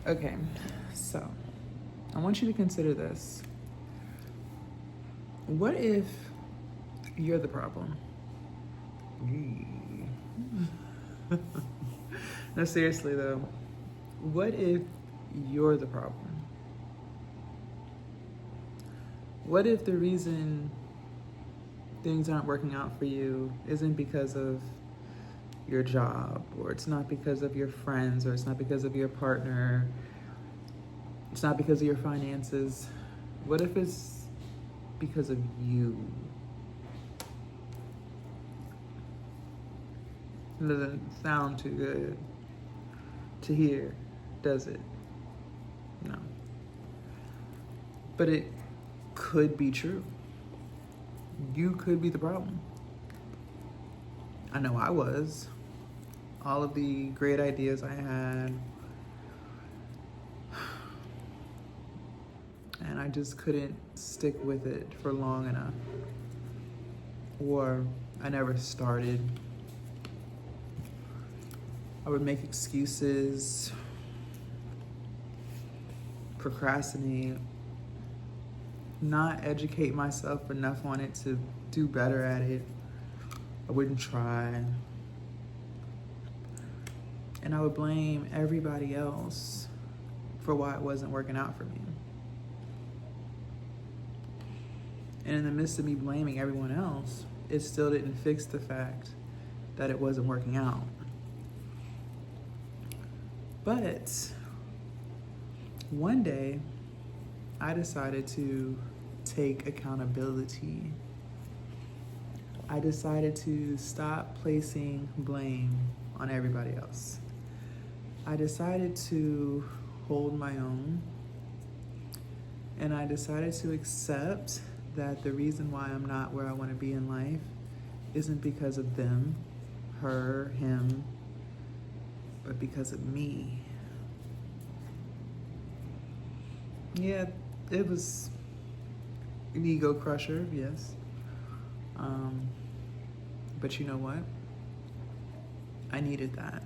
Okay, so I want you to consider this. What if you're the problem? No, seriously though. What if you're the problem? What if the reason things aren't working out for you isn't because of your job, or it's not because of your friends, or it's not because of your partner, it's not because of your finances? What if it's because of you? It doesn't sound too good to hear, does it? No. But it could be true. You could be the problem. I know I was. All of the great ideas I had, and I just couldn't stick with it for long enough. Or I never started. I would make excuses, procrastinate, not educate myself enough on it to do better at it. I wouldn't try. And I would blame everybody else for why it wasn't working out for me. And in the midst of me blaming everyone else, it still didn't fix the fact that it wasn't working out. But one day, I decided to take accountability. I decided to stop placing blame on everybody else. I decided to hold my own, and I decided to accept that the reason why I'm not where I want to be in life isn't because of them, her, him, but because of me. Yeah, it was an ego crusher, yes. But you know what? I needed that.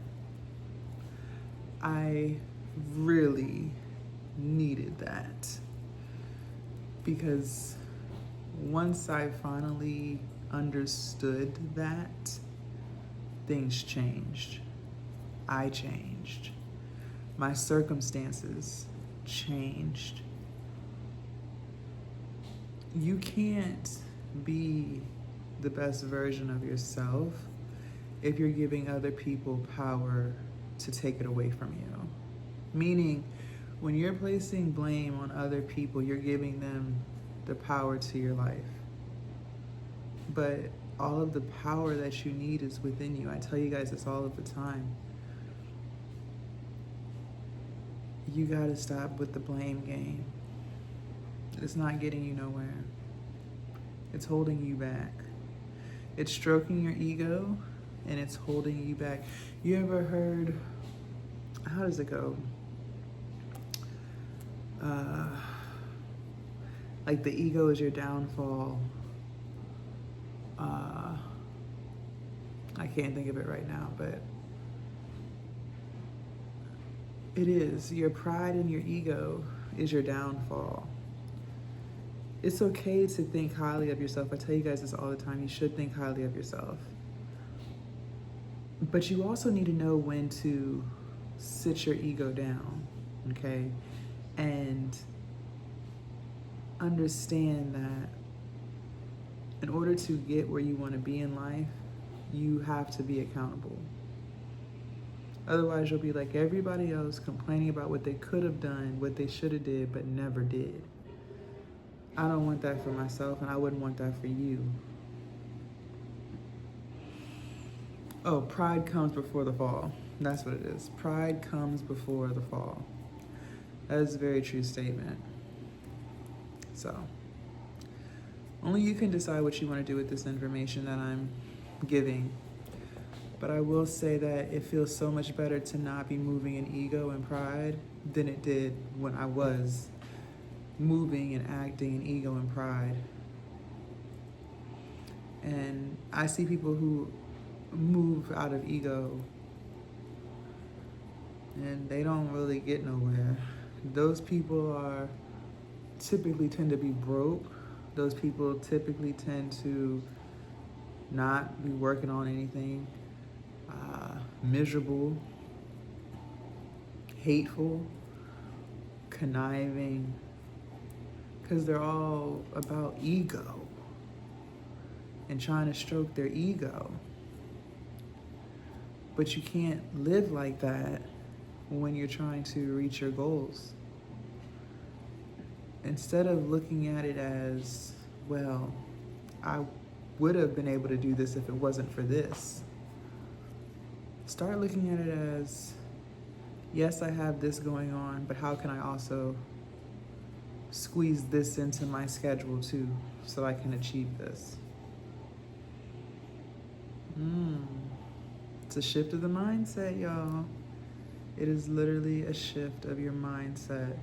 I really needed that. Because once I finally understood that, things changed. I changed. My circumstances changed. You can't be the best version of yourself if you're giving other people power to take it away from you. Meaning, when you're placing blame on other people, you're giving them the power to your life. But all of the power that you need is within you. I tell you guys this all of the time. You gotta stop with the blame game. It's not getting you nowhere. It's holding you back. It's stroking your ego, and it's holding you back. You ever heard, how does it go? Like the ego is your downfall. I can't think of it right now, but it is. Your pride and your ego is your downfall. It's okay to think highly of yourself. I tell you guys this all the time. You should think highly of yourself. But you also need to know when to sit your ego down, okay? And understand that in order to get where you want to be in life, you have to be accountable. Otherwise, you'll be like everybody else, complaining about what they could have done, what they should have did, but never did. I don't want that for myself, and I wouldn't want that for you. Oh, pride comes before the fall. That's what it is. Pride comes before the fall. That is a very true statement. So, only you can decide what you want to do with this information that I'm giving. But I will say that it feels so much better to not be moving in ego and pride than it did when I was moving and acting in ego and pride. And I see people who move out of ego and they don't really get nowhere. Those people are typically tend to be broke. Those people typically tend to not be working on anything, miserable, hateful, conniving, because they're all about ego and trying to stroke their ego. But you can't live like that when you're trying to reach your goals. Instead of looking at it as, well, I would have been able to do this if it wasn't for this, start looking at it as, yes, I have this going on, but how can I also squeeze this into my schedule too so I can achieve this? It's a shift of the mindset, y'all. It is literally a shift of your mindset.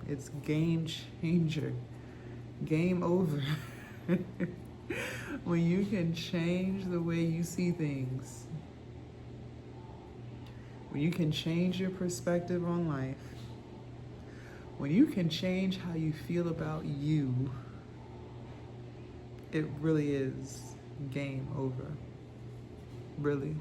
It's game changer. Game over. When you can change the way you see things, when you can change your perspective on life, when you can change how you feel about you, it really is game over. Really.